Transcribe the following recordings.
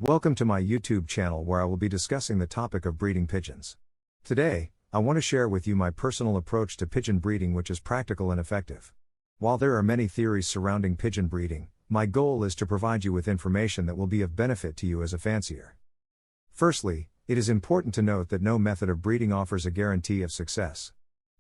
Welcome to my YouTube channel where I will be discussing the topic of breeding pigeons. Today, I want to share with you my personal approach to pigeon breeding, which is practical and effective. While there are many theories surrounding pigeon breeding, my goal is to provide you with information that will be of benefit to you as a fancier. Firstly, it is important to note that no method of breeding offers a guarantee of success.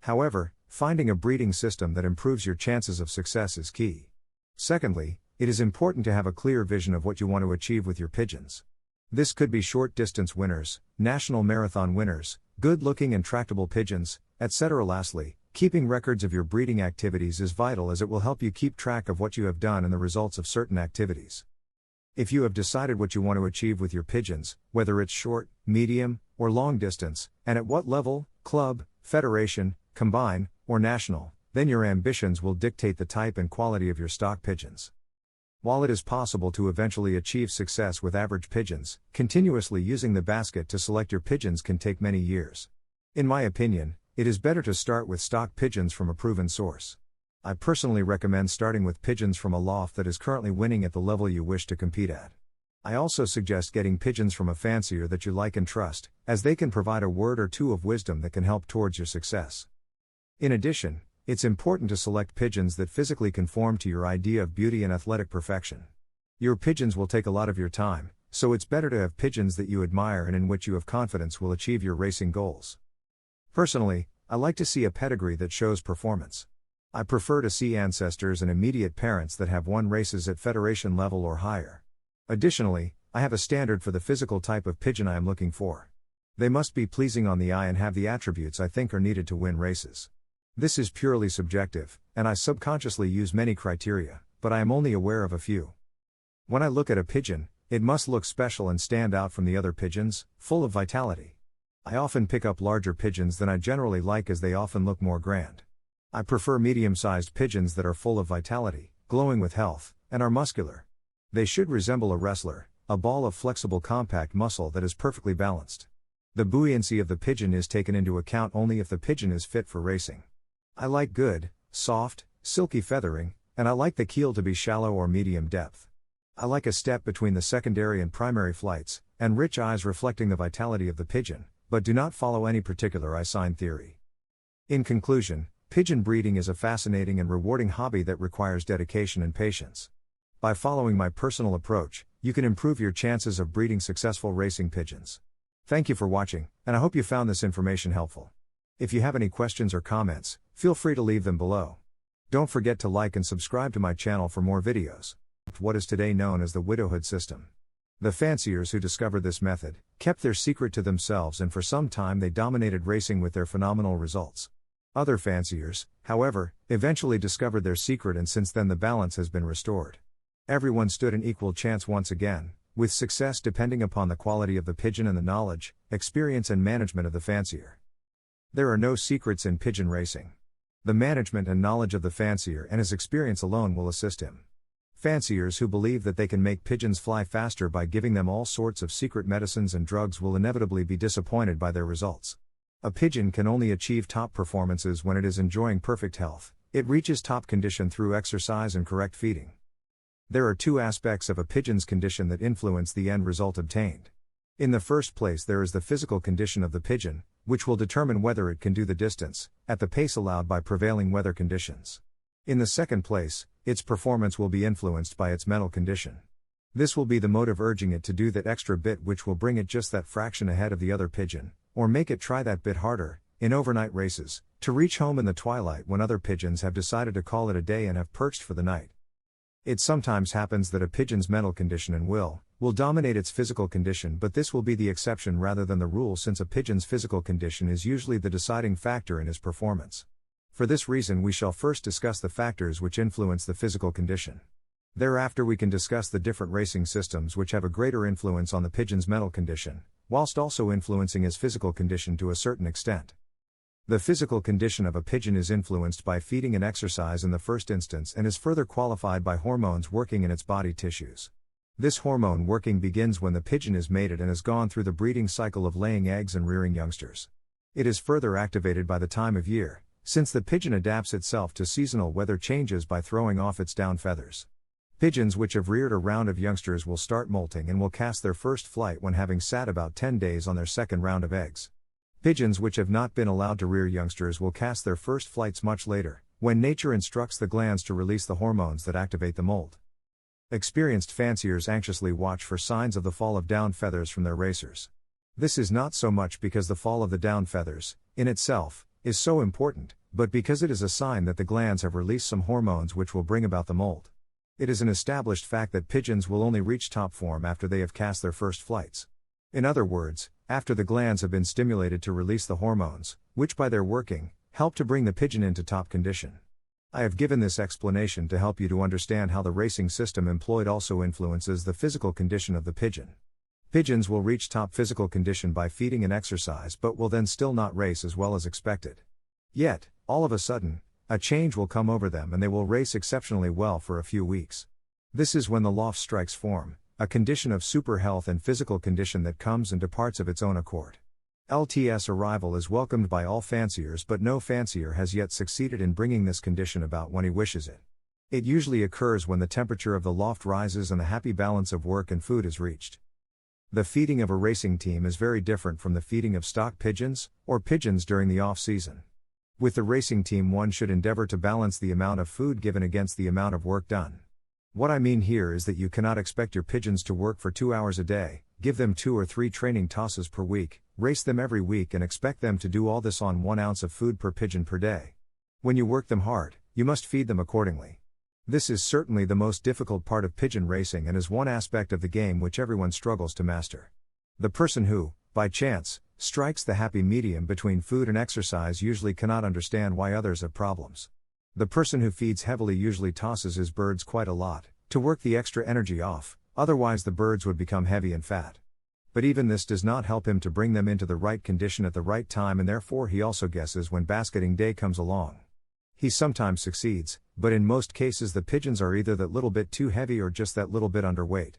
However, finding a breeding system that improves your chances of success is key. Secondly, it is important to have a clear vision of what you want to achieve with your pigeons. This could be short-distance winners, national marathon winners, good-looking and tractable pigeons, etc. Lastly, keeping records of your breeding activities is vital as it will help you keep track of what you have done and the results of certain activities. If you have decided what you want to achieve with your pigeons, whether it's short, medium, or long distance, and at what level, club, federation, combine, or national, then your ambitions will dictate the type and quality of your stock pigeons. While it is possible to eventually achieve success with average pigeons, continuously using the basket to select your pigeons can take many years. In my opinion, it is better to start with stock pigeons from a proven source. I personally recommend starting with pigeons from a loft that is currently winning at the level you wish to compete at. I also suggest getting pigeons from a fancier that you like and trust, as they can provide a word or two of wisdom that can help towards your success. In addition, it's important to select pigeons that physically conform to your idea of beauty and athletic perfection. Your pigeons will take a lot of your time, so it's better to have pigeons that you admire and in which you have confidence will achieve your racing goals. Personally, I like to see a pedigree that shows performance. I prefer to see ancestors and immediate parents that have won races at federation level or higher. Additionally, I have a standard for the physical type of pigeon I am looking for. They must be pleasing on the eye and have the attributes I think are needed to win races. This is purely subjective, and I subconsciously use many criteria, but I am only aware of a few. When I look at a pigeon, it must look special and stand out from the other pigeons, full of vitality. I often pick up larger pigeons than I generally like as they often look more grand. I prefer medium-sized pigeons that are full of vitality, glowing with health, and are muscular. They should resemble a wrestler, a ball of flexible compact muscle that is perfectly balanced. The buoyancy of the pigeon is taken into account only if the pigeon is fit for racing. I like good, soft, silky feathering, and I like the keel to be shallow or medium depth. I like a step between the secondary and primary flights, and rich eyes reflecting the vitality of the pigeon, but do not follow any particular eye sign theory. In conclusion, pigeon breeding is a fascinating and rewarding hobby that requires dedication and patience. By following my personal approach, you can improve your chances of breeding successful racing pigeons. Thank you for watching, and I hope you found this information helpful. If you have any questions or comments, feel free to leave them below. Don't forget to like and subscribe to my channel for more videos. What is today known as the widowhood system. The fanciers who discovered this method kept their secret to themselves, and for some time they dominated racing with their phenomenal results. Other fanciers, however, eventually discovered their secret, and since then the balance has been restored. Everyone stood an equal chance once again, with success depending upon the quality of the pigeon and the knowledge, experience and management of the fancier. There are no secrets in pigeon racing. The management and knowledge of the fancier and his experience alone will assist him. Fanciers who believe that they can make pigeons fly faster by giving them all sorts of secret medicines and drugs will inevitably be disappointed by their results. A pigeon can only achieve top performances when it is enjoying perfect health. It reaches top condition through exercise and correct feeding. There are two aspects of a pigeon's condition that influence the end result obtained. In the first place, there is the physical condition of the pigeon, which will determine whether it can do the distance, at the pace allowed by prevailing weather conditions. In the second place, its performance will be influenced by its mental condition. This will be the motive urging it to do that extra bit which will bring it just that fraction ahead of the other pigeon, or make it try that bit harder, in overnight races, to reach home in the twilight when other pigeons have decided to call it a day and have perched for the night. It sometimes happens that a pigeon's mental condition and will dominate its physical condition, but this will be the exception rather than the rule, since a pigeon's physical condition is usually the deciding factor in his performance. For this reason we shall first discuss the factors which influence the physical condition. Thereafter we can discuss the different racing systems which have a greater influence on the pigeon's mental condition, whilst also influencing his physical condition to a certain extent. The physical condition of a pigeon is influenced by feeding and exercise in the first instance, and is further qualified by hormones working in its body tissues. This hormone working begins when the pigeon is mated and has gone through the breeding cycle of laying eggs and rearing youngsters. It is further activated by the time of year, since the pigeon adapts itself to seasonal weather changes by throwing off its down feathers. Pigeons which have reared a round of youngsters will start molting and will cast their first flight when having sat about 10 days on their second round of eggs. Pigeons which have not been allowed to rear youngsters will cast their first flights much later, when nature instructs the glands to release the hormones that activate the molt. Experienced fanciers anxiously watch for signs of the fall of down feathers from their racers. This is not so much because the fall of the down feathers, in itself, is so important, but because it is a sign that the glands have released some hormones which will bring about the molt. It is an established fact that pigeons will only reach top form after they have cast their first flights. In other words, after the glands have been stimulated to release the hormones, which by their working, help to bring the pigeon into top condition. I have given this explanation to help you to understand how the racing system employed also influences the physical condition of the pigeon. Pigeons will reach top physical condition by feeding and exercise but will then still not race as well as expected. Yet, all of a sudden, a change will come over them and they will race exceptionally well for a few weeks. This is when the loft strikes form, a condition of super health and physical condition that comes and departs of its own accord. LTS arrival is welcomed by all fanciers but no fancier has yet succeeded in bringing this condition about when he wishes it. It usually occurs when the temperature of the loft rises and the happy balance of work and food is reached. The feeding of a racing team is very different from the feeding of stock pigeons, or pigeons during the off-season. With the racing team one should endeavor to balance the amount of food given against the amount of work done. What I mean here is that you cannot expect your pigeons to work for 2 hours a day, give them 2 or 3 training tosses per week, race them every week and expect them to do all this on 1 ounce of food per pigeon per day. When you work them hard, you must feed them accordingly. This is certainly the most difficult part of pigeon racing and is one aspect of the game which everyone struggles to master. The person who, by chance, strikes the happy medium between food and exercise usually cannot understand why others have problems. The person who feeds heavily usually tosses his birds quite a lot, to work the extra energy off, otherwise the birds would become heavy and fat. But even this does not help him to bring them into the right condition at the right time and therefore he also guesses when basketing day comes along. He sometimes succeeds, but in most cases the pigeons are either that little bit too heavy or just that little bit underweight.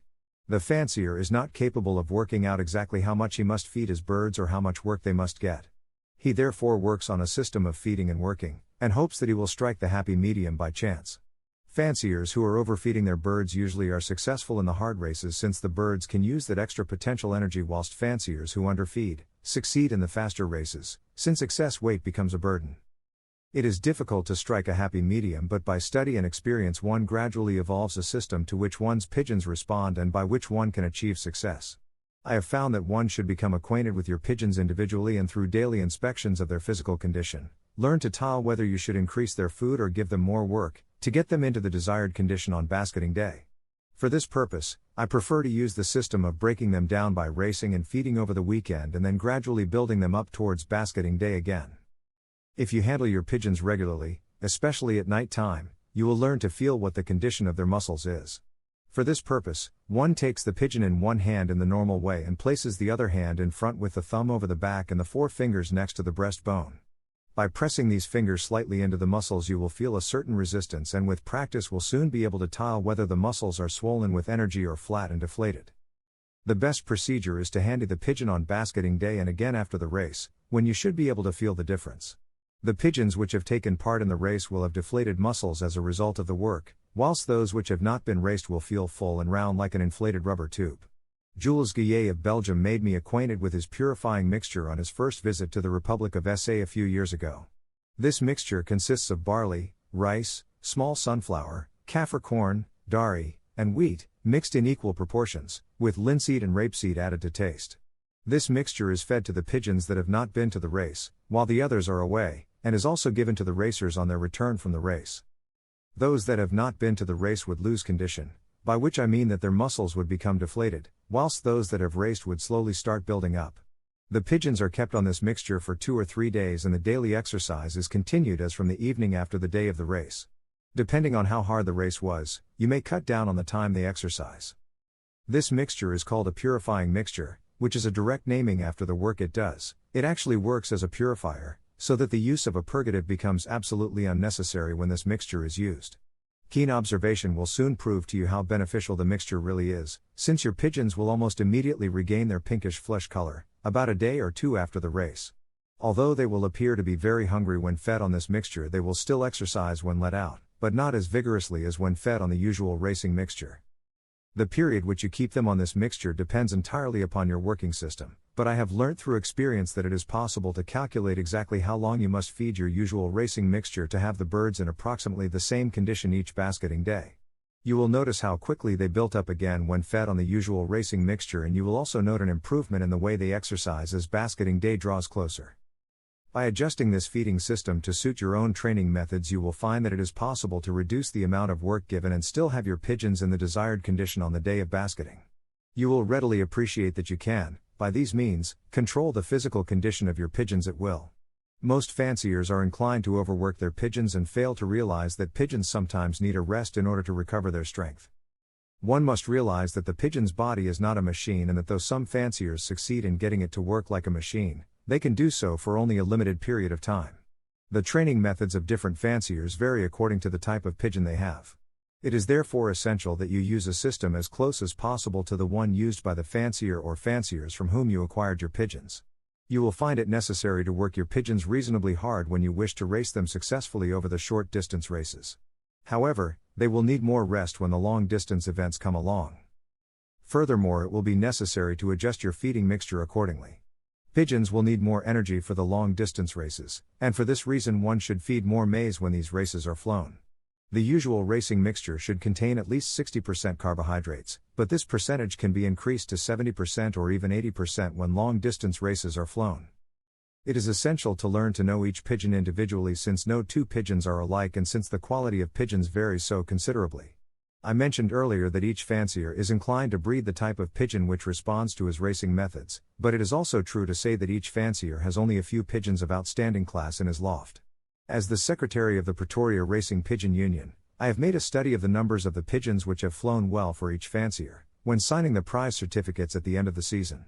The fancier is not capable of working out exactly how much he must feed his birds or how much work they must get. He therefore works on a system of feeding and working, and hopes that he will strike the happy medium by chance. Fanciers who are overfeeding their birds usually are successful in the hard races since the birds can use that extra potential energy whilst fanciers who underfeed, succeed in the faster races, since excess weight becomes a burden. It is difficult to strike a happy medium but by study and experience one gradually evolves a system to which one's pigeons respond and by which one can achieve success. I have found that one should become acquainted with your pigeons individually and through daily inspections of their physical condition, learn to tell whether you should increase their food or give them more work, to get them into the desired condition on basketing day. For this purpose, I prefer to use the system of breaking them down by racing and feeding over the weekend and then gradually building them up towards basketing day again. If you handle your pigeons regularly, especially at night time, you will learn to feel what the condition of their muscles is. For this purpose, one takes the pigeon in one hand in the normal way and places the other hand in front with the thumb over the back and the 4 fingers next to the breastbone. By pressing these fingers slightly into the muscles you will feel a certain resistance and with practice will soon be able to tell whether the muscles are swollen with energy or flat and deflated. The best procedure is to handy the pigeon on basketing day and again after the race, when you should be able to feel the difference. The pigeons which have taken part in the race will have deflated muscles as a result of the work, whilst those which have not been raced will feel full and round like an inflated rubber tube. Jules Guillet of Belgium made me acquainted with his purifying mixture on his first visit to the Republic of SA a few years ago. This mixture consists of barley, rice, small sunflower, kaffir corn, dari, and wheat, mixed in equal proportions, with linseed and rapeseed added to taste. This mixture is fed to the pigeons that have not been to the race, while the others are away, and is also given to the racers on their return from the race. Those that have not been to the race would lose condition, by which I mean that their muscles would become deflated, whilst those that have raced would slowly start building up. The pigeons are kept on this mixture for 2 or 3 days and the daily exercise is continued as from the evening after the day of the race. Depending on how hard the race was, you may cut down on the time they exercise. This mixture is called a purifying mixture, which is a direct naming after the work it does. It actually works as a purifier, so that the use of a purgative becomes absolutely unnecessary when this mixture is used. Keen observation will soon prove to you how beneficial the mixture really is, since your pigeons will almost immediately regain their pinkish flesh color, about a day or 2 after the race. Although they will appear to be very hungry when fed on this mixture, they will still exercise when let out, but not as vigorously as when fed on the usual racing mixture. The period which you keep them on this mixture depends entirely upon your working system, but I have learnt through experience that it is possible to calculate exactly how long you must feed your usual racing mixture to have the birds in approximately the same condition each basketing day. You will notice how quickly they built up again when fed on the usual racing mixture, and you will also note an improvement in the way they exercise as basketing day draws closer. By adjusting this feeding system to suit your own training methods, you will find that it is possible to reduce the amount of work given and still have your pigeons in the desired condition on the day of basketing. You will readily appreciate that you can, by these means, control the physical condition of your pigeons at will. Most fanciers are inclined to overwork their pigeons and fail to realize that pigeons sometimes need a rest in order to recover their strength. One must realize that the pigeon's body is not a machine, and that though some fanciers succeed in getting it to work like a machine, they can do so for only a limited period of time. The training methods of different fanciers vary according to the type of pigeon they have. It is therefore essential that you use a system as close as possible to the one used by the fancier or fanciers from whom you acquired your pigeons. You will find it necessary to work your pigeons reasonably hard when you wish to race them successfully over the short distance races. However, they will need more rest when the long distance events come along. Furthermore, it will be necessary to adjust your feeding mixture accordingly. Pigeons will need more energy for the long distance races, and for this reason one should feed more maize when these races are flown. The usual racing mixture should contain at least 60% carbohydrates, but this percentage can be increased to 70% or even 80% when long distance races are flown. It is essential to learn to know each pigeon individually, since no two pigeons are alike and since the quality of pigeons varies so considerably. I mentioned earlier that each fancier is inclined to breed the type of pigeon which responds to his racing methods, but it is also true to say that each fancier has only a few pigeons of outstanding class in his loft. As the secretary of the Pretoria Racing Pigeon Union, I have made a study of the numbers of the pigeons which have flown well for each fancier, when signing the prize certificates at the end of the season.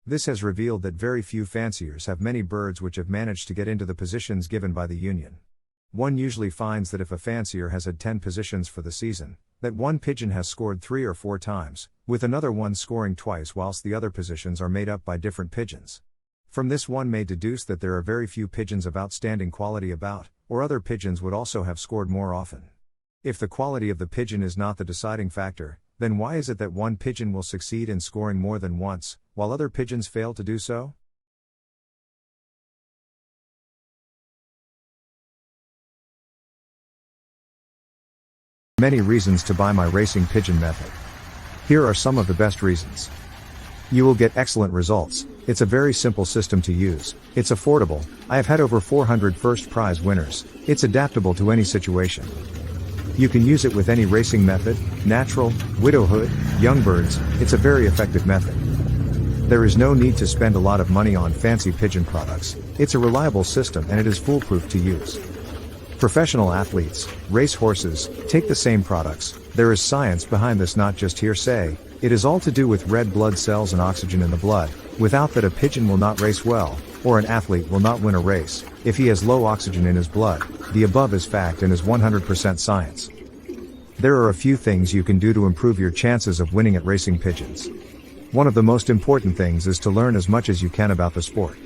This has revealed that very few fanciers have many birds which have managed to get into the positions given by the union. One usually finds that if a fancier has had 10 positions for the season, that one pigeon has scored 3 or 4 times, with another one scoring twice, whilst the other positions are made up by different pigeons. From this one may deduce that there are very few pigeons of outstanding quality about, or other pigeons would also have scored more often. If the quality of the pigeon is not the deciding factor, then why is it that one pigeon will succeed in scoring more than once, while other pigeons fail to do so? Many reasons to buy my racing pigeon method. Here are some of the best reasons. You will get excellent results. It's a very simple system to use. It's affordable. I have had over 400 first prize winners. It's adaptable to any situation. You can use it with any racing method, natural, widowhood, young birds. It's a very effective method. There is no need to spend a lot of money on fancy pigeon products. It's a reliable system and it is foolproof to use. Professional athletes, race horses, take the same products. There is science behind this, not just hearsay. It is all to do with red blood cells and oxygen in the blood. Without that, a pigeon will not race well, or an athlete will not win a race, if he has low oxygen in his blood. The above is fact and is 100% science. There are a few things you can do to improve your chances of winning at racing pigeons. One of the most important things is to learn as much as you can about the sport.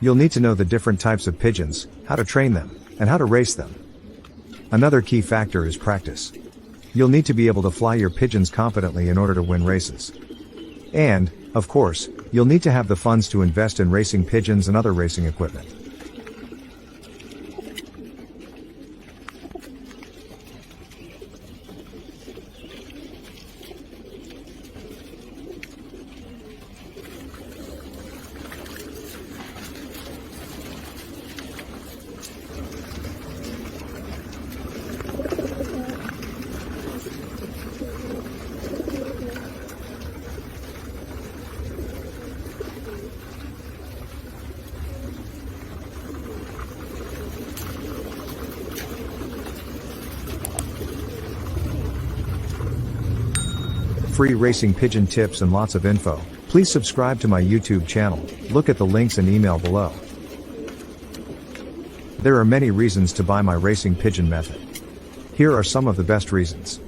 You'll need to know the different types of pigeons, how to train them, and how to race them. Another key factor is practice. You'll need to be able to fly your pigeons competently in order to win races. And, of course, you'll need to have the funds to invest in racing pigeons and other racing equipment. Free racing pigeon tips and lots of info. Please subscribe to my YouTube channel. Look at the links and email below. There are many reasons to buy my racing pigeon method. Here are some of the best reasons.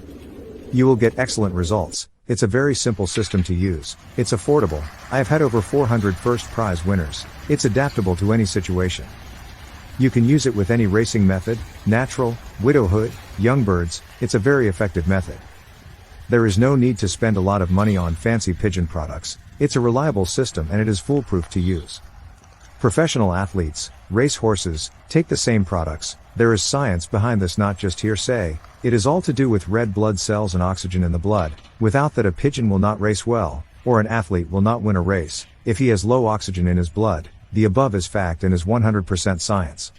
You will get excellent results. It's a very simple system to use. It's affordable. I have had over 400 first prize winners. It's adaptable to any situation. You can use it with any racing method, natural, widowhood, young birds. It's a very effective method. There is no need to spend a lot of money on fancy pigeon products. It's a reliable system and it is foolproof to use. Professional athletes, race horses, take the same products. There is science behind this, not just hearsay. It is all to do with red blood cells and oxygen in the blood. Without that, a pigeon will not race well, or an athlete will not win a race. If he has low oxygen in his blood, the above is fact and is 100% science.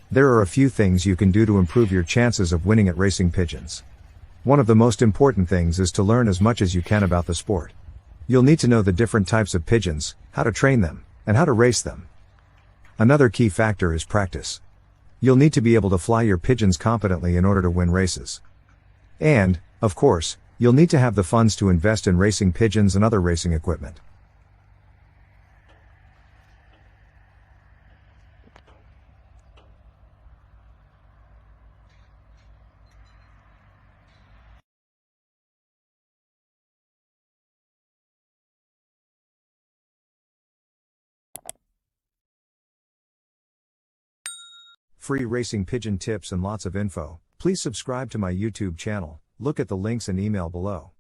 There are a few things you can do to improve your chances of winning at racing pigeons. One of the most important things is to learn as much as you can about the sport. You'll need to know the different types of pigeons, how to train them, and how to race them. Another key factor is practice. You'll need to be able to fly your pigeons competently in order to win races. And, of course, you'll need to have the funds to invest in racing pigeons and other racing equipment. Free racing pigeon tips and lots of info. Please subscribe to my YouTube channel, look at the links and email below.